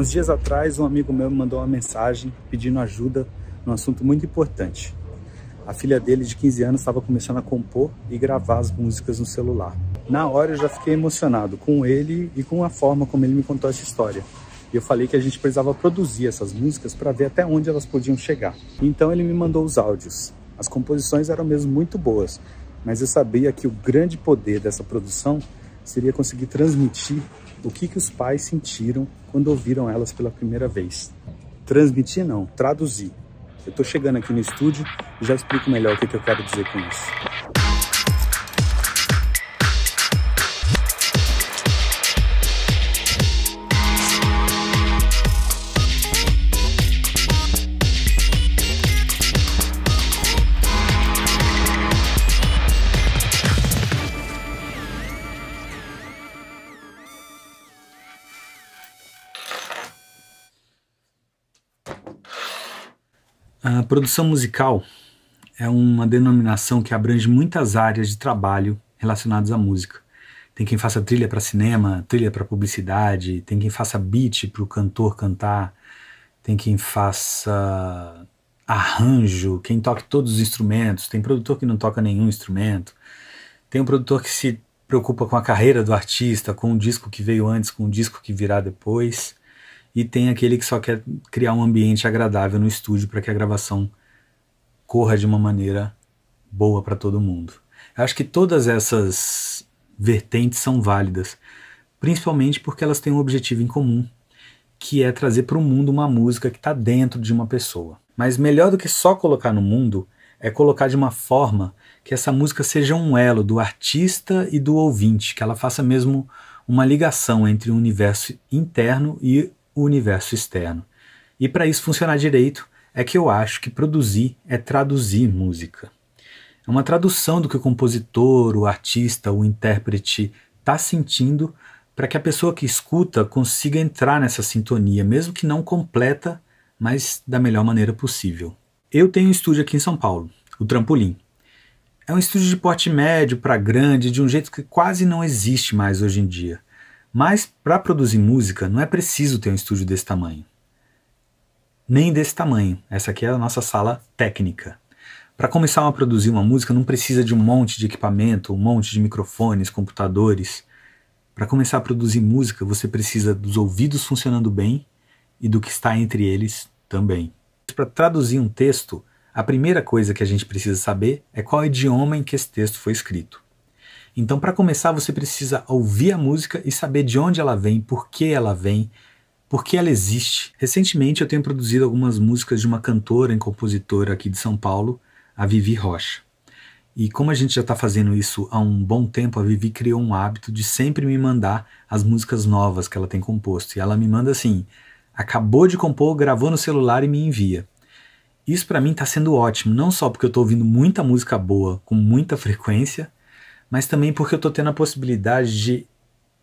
Uns dias atrás, um amigo meu me mandou uma mensagem pedindo ajuda num assunto muito importante. A filha dele, de 15 anos, estava começando a compor e gravar as músicas no celular. Na hora eu já fiquei emocionado com ele e com a forma como ele me contou essa história. E eu falei que a gente precisava produzir essas músicas para ver até onde elas podiam chegar. Então ele me mandou os áudios. As composições eram mesmo muito boas, mas eu sabia que o grande poder dessa produção seria conseguir transmitir o que os pais sentiram quando ouviram elas pela primeira vez. Transmitir não, traduzir. Eu tô chegando aqui no estúdio e já explico melhor o que eu quero dizer com isso. A produção musical é uma denominação que abrange muitas áreas de trabalho relacionadas à música. Tem quem faça trilha para cinema, trilha para publicidade, tem quem faça beat para o cantor cantar, tem quem faça arranjo, quem toque todos os instrumentos, tem produtor que não toca nenhum instrumento, tem um produtor que se preocupa com a carreira do artista, com o disco que veio antes, com o disco que virá depois. E tem aquele que só quer criar um ambiente agradável no estúdio para que a gravação corra de uma maneira boa para todo mundo. Eu acho que todas essas vertentes são válidas, principalmente porque elas têm um objetivo em comum, que é trazer para o mundo uma música que está dentro de uma pessoa. Mas melhor do que só colocar no mundo, é colocar de uma forma que essa música seja um elo do artista e do ouvinte, que ela faça mesmo uma ligação entre o universo interno e o universo externo. E para isso funcionar direito, é que eu acho que produzir é traduzir música. É uma tradução do que o compositor, o artista, o intérprete está sentindo para que a pessoa que escuta consiga entrar nessa sintonia, mesmo que não completa, mas da melhor maneira possível. Eu tenho um estúdio aqui em São Paulo, o Trampolim. É um estúdio de porte médio para grande, de um jeito que quase não existe mais hoje em dia. Mas para produzir música não é preciso ter um estúdio desse tamanho. Nem desse tamanho. Essa aqui é a nossa sala técnica. Para começar a produzir uma música não precisa de um monte de equipamento, um monte de microfones, computadores. Para começar a produzir música você precisa dos ouvidos funcionando bem e do que está entre eles também. Para traduzir um texto, a primeira coisa que a gente precisa saber é qual idioma em que esse texto foi escrito. Então, para começar, você precisa ouvir a música e saber de onde ela vem, por que ela existe. Recentemente, eu tenho produzido algumas músicas de uma cantora e compositora aqui de São Paulo, a Vivi Rocha. E como a gente já está fazendo isso há um bom tempo, a Vivi criou um hábito de sempre me mandar as músicas novas que ela tem composto. E ela me manda assim, acabou de compor, gravou no celular e me envia. Isso para mim está sendo ótimo, não só porque eu estou ouvindo muita música boa com muita frequência, mas também porque eu estou tendo a possibilidade de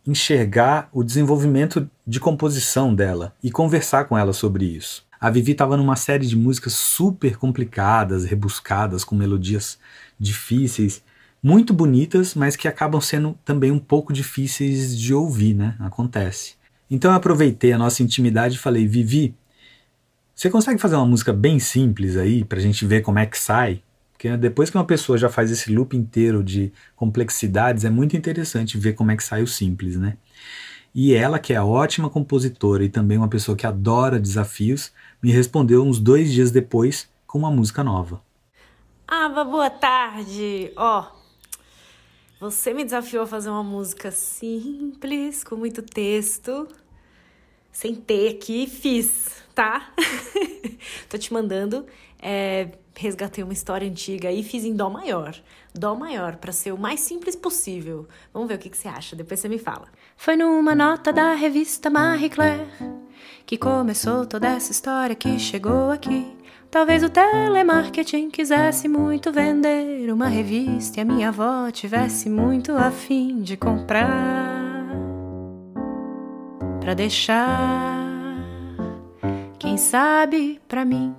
enxergar o desenvolvimento de composição dela e conversar com ela sobre isso. A Vivi estava numa série de músicas super complicadas, rebuscadas, com melodias difíceis, muito bonitas, mas que acabam sendo também um pouco difíceis de ouvir, né? Acontece. Então eu aproveitei a nossa intimidade e falei, Vivi, você consegue fazer uma música bem simples aí, pra gente ver como é que sai? Porque depois que uma pessoa já faz esse loop inteiro de complexidades, é muito interessante ver como é que sai o simples, né? E ela, que é ótima compositora e também uma pessoa que adora desafios, me respondeu uns 2 dias depois com uma música nova. Ava, boa tarde! Você me desafiou a fazer uma música simples, com muito texto, sem ter aqui, fiz, tá? Tô te mandando, resgatei uma história antiga e fiz em Dó maior. Dó maior, pra ser o mais simples possível. Vamos ver o que você acha, depois você me fala. Foi numa nota da revista Marie Claire que começou toda essa história que chegou aqui. Talvez o telemarketing quisesse muito vender uma revista e a minha avó tivesse muito a fim de comprar pra deixar, quem sabe, pra mim.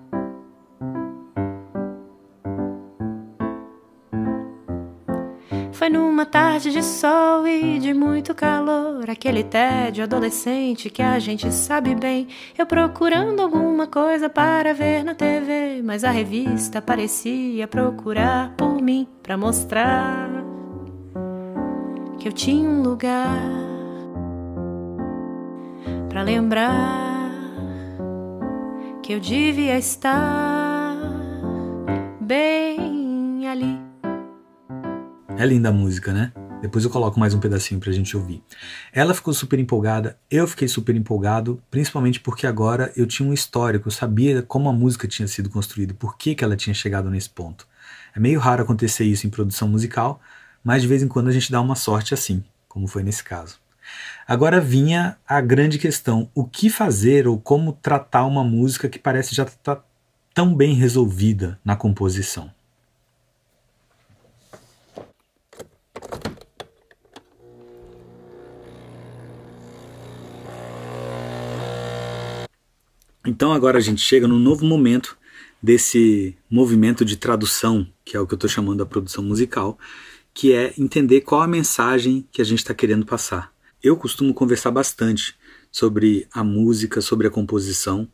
Foi numa tarde de sol e de muito calor, aquele tédio adolescente que a gente sabe bem. Eu procurando alguma coisa para ver na TV, mas a revista parecia procurar por mim, pra mostrar que eu tinha um lugar, pra lembrar que eu devia estar bem ali. É linda a música, né? Depois eu coloco mais um pedacinho pra gente ouvir. Ela ficou super empolgada, eu fiquei super empolgado, principalmente porque agora eu tinha um histórico, eu sabia como a música tinha sido construída, por que ela tinha chegado nesse ponto. É meio raro acontecer isso em produção musical, mas de vez em quando a gente dá uma sorte assim, como foi nesse caso. Agora vinha a grande questão, o que fazer ou como tratar uma música que parece já estar tão bem resolvida na composição. Então agora a gente chega num novo momento desse movimento de tradução, que é o que eu estou chamando da produção musical, que é entender qual a mensagem que a gente está querendo passar. Eu costumo conversar bastante sobre a música, sobre a composição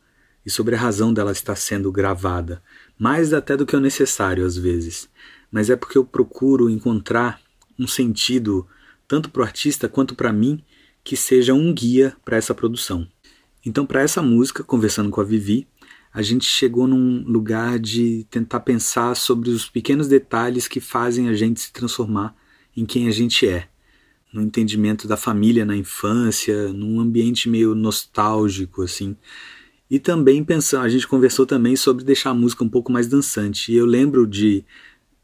e sobre a razão dela estar sendo gravada, mais até do que o necessário às vezes, mas é porque eu procuro encontrar um sentido, tanto para o artista quanto para mim, que seja um guia para essa produção. Então, para essa música, conversando com a Vivi, a gente chegou num lugar de tentar pensar sobre os pequenos detalhes que fazem a gente se transformar em quem a gente é. No entendimento da família na infância, num ambiente meio nostálgico, assim. E também a gente conversou também sobre deixar a música um pouco mais dançante. E eu lembro de,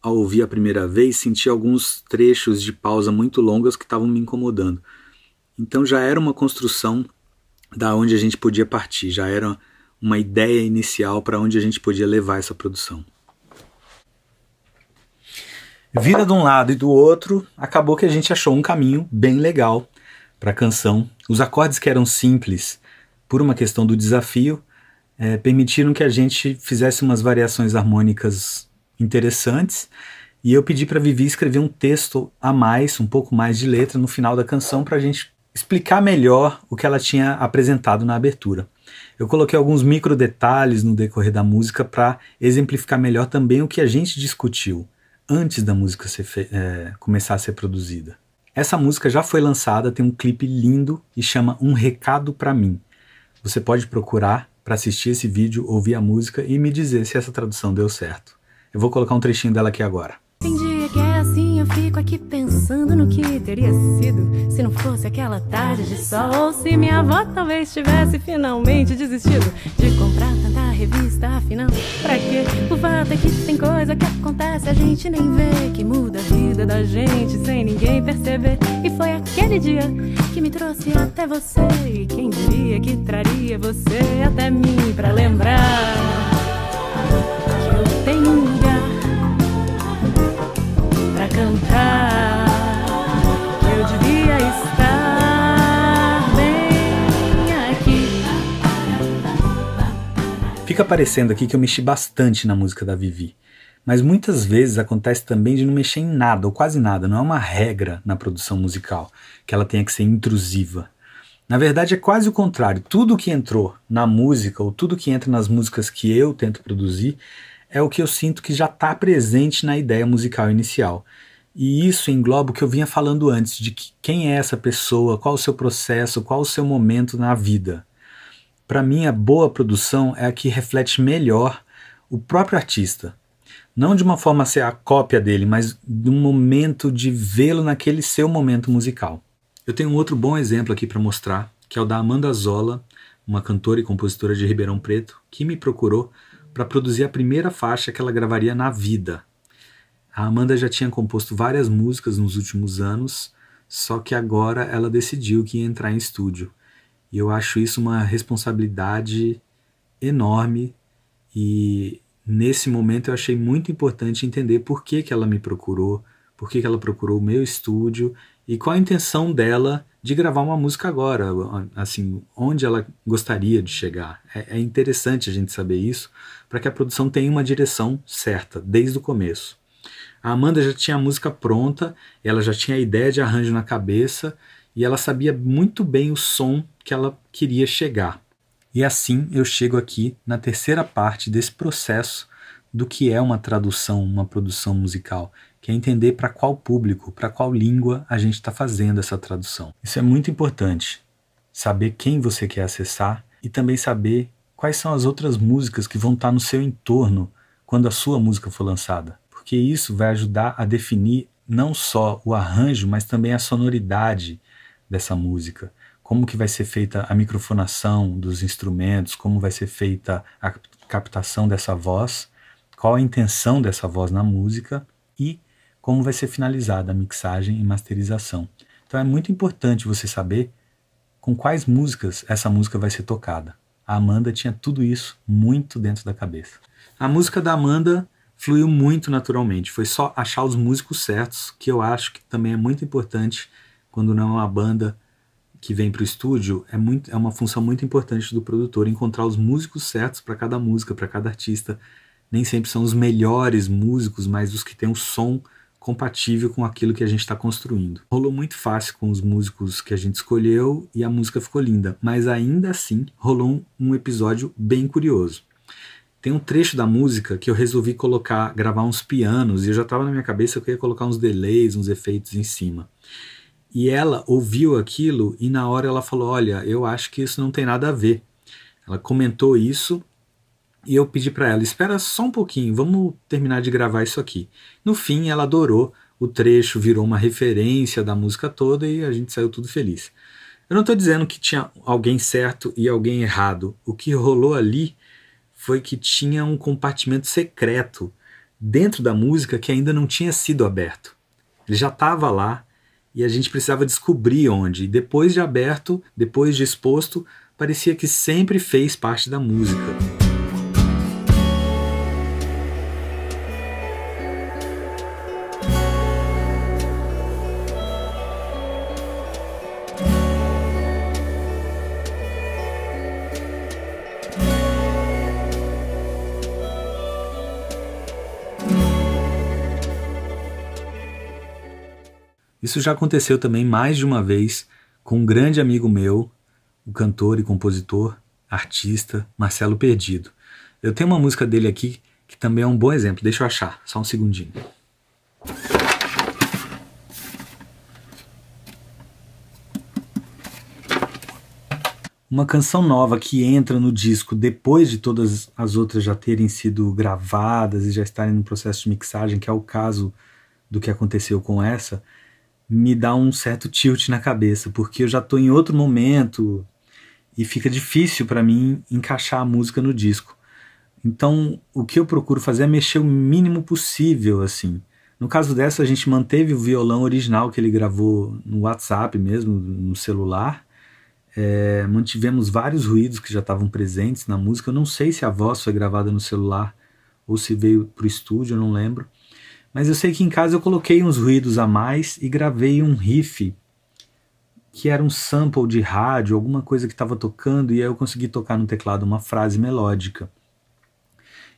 ao ouvir a primeira vez, sentir alguns trechos de pausa muito longas que estavam me incomodando. Então já era uma construção da onde a gente podia partir, já era uma ideia inicial para onde a gente podia levar essa produção. Vira de um lado e do outro, acabou que a gente achou um caminho bem legal para a canção. Os acordes que eram simples, por uma questão do desafio, permitiram que a gente fizesse umas variações harmônicas interessantes, e eu pedi para a Vivi escrever um texto a mais, um pouco mais de letra no final da canção para a gente explicar melhor o que ela tinha apresentado na abertura. Eu coloquei alguns micro detalhes no decorrer da música para exemplificar melhor também o que a gente discutiu antes da música começar a ser produzida. Essa música já foi lançada, tem um clipe lindo e chama Um Recado Pra Mim. Você pode procurar para assistir esse vídeo, ouvir a música e me dizer se essa tradução deu certo. Eu vou colocar um trechinho dela aqui agora. Tem dia que é assim, eu fico aqui pensando no que teria sido se não fosse aquela tarde de sol, ou se minha avó talvez tivesse finalmente desistido de comprar tanta revista, afinal, pra quê? O fato é que tem coisa que acontece, a gente nem vê, que muda a vida da gente sem ninguém perceber. E foi aquele dia que me trouxe até você, e quem diria que traria você até mim, pra lembrar que eu tenho um lugar pra cantar, que eu devia estar bem aqui. Fica parecendo aqui que eu mexi bastante na música da Vivi, mas muitas vezes acontece também de não mexer em nada, ou quase nada. Não é uma regra na produção musical, que ela tenha que ser intrusiva. Na verdade é quase o contrário. Tudo que entrou na música, ou tudo que entra nas músicas que eu tento produzir, é o que eu sinto que já está presente na ideia musical inicial. E isso engloba o que eu vinha falando antes, de quem é essa pessoa, qual o seu processo, qual o seu momento na vida. Para mim, a boa produção é a que reflete melhor o próprio artista. Não de uma forma a ser a cópia dele, mas de um momento de vê-lo naquele seu momento musical. Eu tenho um outro bom exemplo aqui para mostrar, que é o da Amanda Zola, uma cantora e compositora de Ribeirão Preto, que me procurou para produzir a primeira faixa que ela gravaria na vida. A Amanda já tinha composto várias músicas nos últimos anos, só que agora ela decidiu que ia entrar em estúdio. E eu acho isso uma responsabilidade enorme, e nesse momento eu achei muito importante entender por que ela me procurou, por que ela procurou o meu estúdio e qual a intenção dela de gravar uma música agora, assim, onde ela gostaria de chegar. É interessante a gente saber isso, para que a produção tenha uma direção certa, desde o começo. A Amanda já tinha a música pronta, ela já tinha a ideia de arranjo na cabeça e ela sabia muito bem o som que ela queria chegar. E assim eu chego aqui na terceira parte desse processo do que é uma tradução, uma produção musical, que é entender para qual público, para qual língua a gente está fazendo essa tradução. Isso é muito importante, saber quem você quer acessar e também saber quais são as outras músicas que vão estar no seu entorno quando a sua música for lançada. Porque isso vai ajudar a definir não só o arranjo, mas também a sonoridade dessa música. Como que vai ser feita a microfonação dos instrumentos, como vai ser feita a captação dessa voz, qual a intenção dessa voz na música e como vai ser finalizada a mixagem e masterização. Então é muito importante você saber com quais músicas essa música vai ser tocada. A Amanda tinha tudo isso muito dentro da cabeça. A música da Amanda fluiu muito naturalmente. Foi só achar os músicos certos, que eu acho que também é muito importante quando não é uma banda que vem para o estúdio. É uma função muito importante do produtor, encontrar os músicos certos para cada música, para cada artista. Nem sempre são os melhores músicos, mas os que têm um som compatível com aquilo que a gente está construindo. Rolou muito fácil com os músicos que a gente escolheu e a música ficou linda, mas ainda assim rolou um episódio bem curioso. Tem um trecho da música que eu resolvi gravar uns pianos, e eu já estava na minha cabeça que eu ia colocar uns delays, uns efeitos em cima. E ela ouviu aquilo e na hora ela falou, olha, eu acho que isso não tem nada a ver. Ela comentou isso e eu pedi para ela, espera só um pouquinho, vamos terminar de gravar isso aqui. No fim ela adorou, o trecho virou uma referência da música toda e a gente saiu tudo feliz. Eu não estou dizendo que tinha alguém certo e alguém errado. O que rolou ali foi que tinha um compartimento secreto dentro da música que ainda não tinha sido aberto. Ele já estava lá e a gente precisava descobrir onde. E depois de aberto, depois de exposto, parecia que sempre fez parte da música. Isso já aconteceu também mais de uma vez com um grande amigo meu, o cantor e compositor, artista, Marcelo Perdido. Eu tenho uma música dele aqui que também é um bom exemplo. Deixa eu achar, só um segundinho. Uma canção nova que entra no disco depois de todas as outras já terem sido gravadas e já estarem no processo de mixagem, que é o caso do que aconteceu com essa, me dá um certo tilt na cabeça, porque eu já estou em outro momento e fica difícil para mim encaixar a música no disco. Então, o que eu procuro fazer é mexer o mínimo possível, assim. No caso dessa, a gente manteve o violão original que ele gravou no WhatsApp mesmo, no celular. Mantivemos vários ruídos que já estavam presentes na música. Eu não sei se a voz foi gravada no celular ou se veio para o estúdio, eu não lembro. Mas eu sei que em casa eu coloquei uns ruídos a mais e gravei um riff que era um sample de rádio, alguma coisa que estava tocando, e aí eu consegui tocar no teclado uma frase melódica.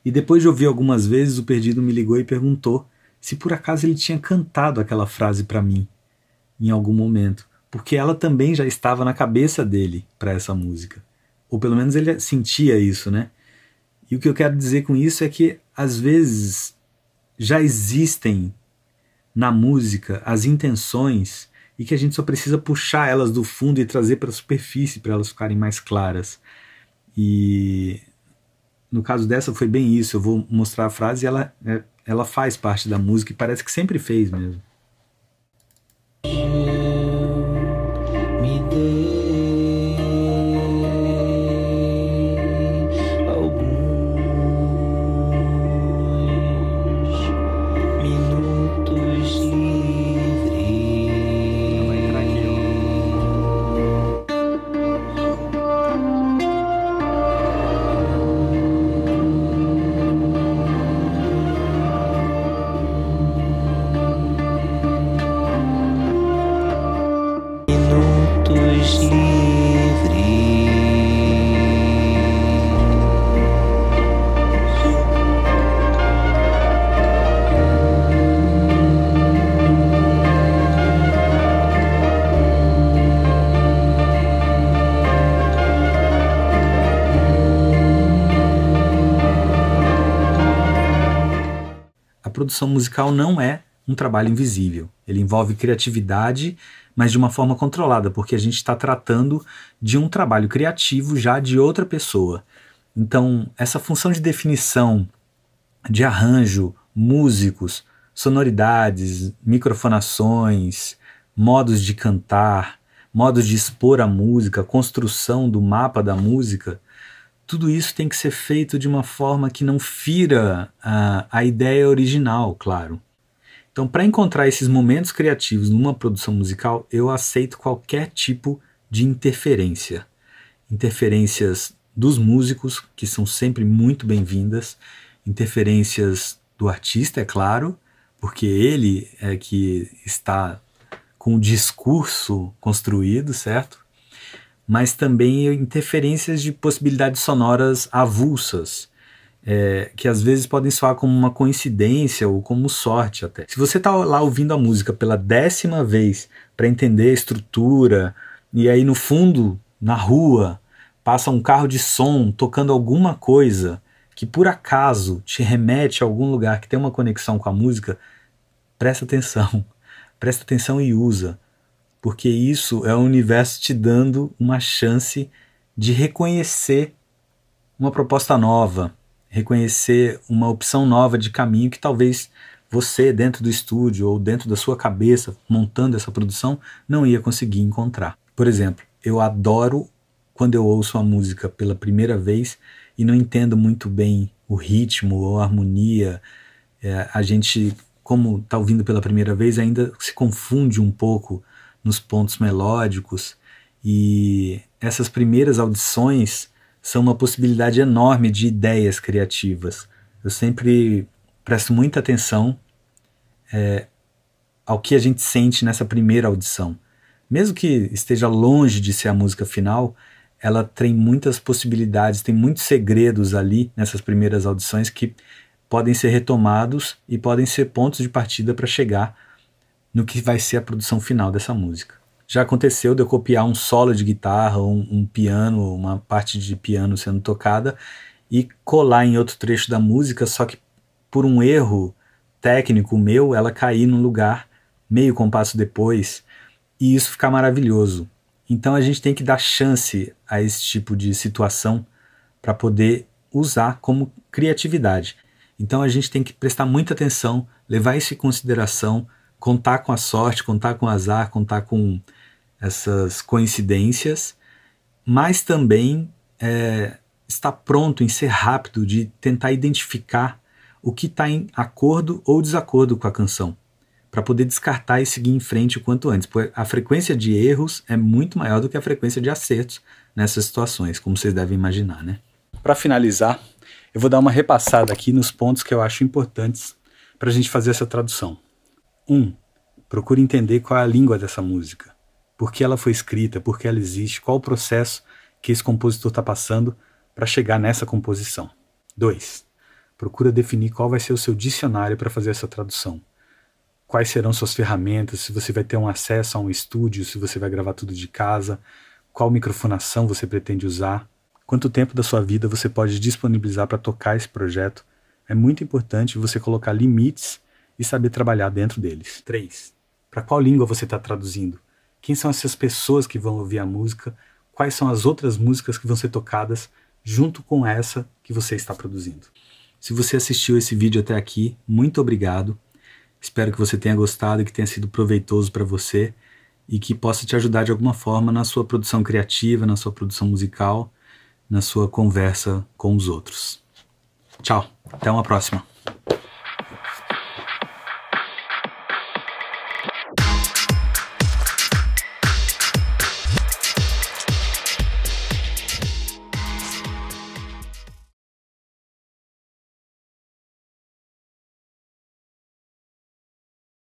E depois de ouvir algumas vezes, o Perdido me ligou e perguntou se por acaso ele tinha cantado aquela frase para mim em algum momento, porque ela também já estava na cabeça dele para essa música. Ou pelo menos ele sentia isso, né? E o que eu quero dizer com isso é que às vezes já existem na música as intenções e que a gente só precisa puxar elas do fundo e trazer para a superfície para elas ficarem mais claras. E no caso dessa foi bem isso. Eu vou mostrar a frase e ela faz parte da música e parece que sempre fez mesmo. produção musical não é um trabalho invisível. Ele envolve criatividade, mas de uma forma controlada, porque a gente está tratando de um trabalho criativo já de outra pessoa. Então, essa função de definição de arranjo, músicos, sonoridades, microfonações, modos de cantar, modos de expor a música, construção do mapa da música, tudo isso tem que ser feito de uma forma que não fira a ideia original, claro. Então, para encontrar esses momentos criativos numa produção musical, eu aceito qualquer tipo de interferência. Interferências dos músicos, que são sempre muito bem-vindas, interferências do artista, é claro, porque ele é que está com o discurso construído, certo? Mas também interferências de possibilidades sonoras avulsas, que às vezes podem soar como uma coincidência ou como sorte até. Se você está lá ouvindo a música pela 10ª vez para entender a estrutura, e aí no fundo, na rua, passa um carro de som tocando alguma coisa que por acaso te remete a algum lugar que tem uma conexão com a música, presta atenção e usa, porque isso é o universo te dando uma chance de reconhecer uma proposta nova, reconhecer uma opção nova de caminho que talvez você, dentro do estúdio ou dentro da sua cabeça, montando essa produção, não ia conseguir encontrar. Por exemplo, eu adoro quando eu ouço uma música pela primeira vez e não entendo muito bem o ritmo ou a harmonia. A gente, como está ouvindo pela primeira vez, ainda se confunde um pouco nos pontos melódicos, e essas primeiras audições são uma possibilidade enorme de ideias criativas. Eu sempre presto muita atenção ao que a gente sente nessa primeira audição. Mesmo que esteja longe de ser a música final, ela tem muitas possibilidades, tem muitos segredos ali nessas primeiras audições que podem ser retomados e podem ser pontos de partida para chegar no que vai ser a produção final dessa música. Já aconteceu de eu copiar um solo de guitarra, um piano, uma parte de piano sendo tocada e colar em outro trecho da música, só que por um erro técnico meu, ela cair num lugar meio compasso depois, e isso ficar maravilhoso. Então a gente tem que dar chance a esse tipo de situação para poder usar como criatividade. Então a gente tem que prestar muita atenção, levar isso em consideração, contar com a sorte, contar com o azar, contar com essas coincidências, mas também estar pronto em ser rápido de tentar identificar o que está em acordo ou desacordo com a canção, para poder descartar e seguir em frente o quanto antes, porque a frequência de erros é muito maior do que a frequência de acertos nessas situações, como vocês devem imaginar, né? Para finalizar, eu vou dar uma repassada aqui nos pontos que eu acho importantes para a gente fazer essa tradução. 1. Procure entender qual é a língua dessa música, por que ela foi escrita, por que ela existe, qual o processo que esse compositor está passando para chegar nessa composição. 2. Procura definir qual vai ser o seu dicionário para fazer essa tradução. Quais serão suas ferramentas, se você vai ter um acesso a um estúdio, se você vai gravar tudo de casa, qual microfonação você pretende usar, quanto tempo da sua vida você pode disponibilizar para tocar esse projeto. É muito importante você colocar limites e saber trabalhar dentro deles. 3. Para qual língua você está traduzindo? Quem são essas pessoas que vão ouvir a música? Quais são as outras músicas que vão ser tocadas junto com essa que você está produzindo? Se você assistiu esse vídeo até aqui, muito obrigado. Espero que você tenha gostado e que tenha sido proveitoso para você e que possa te ajudar de alguma forma na sua produção criativa, na sua produção musical, na sua conversa com os outros. Tchau, até uma próxima.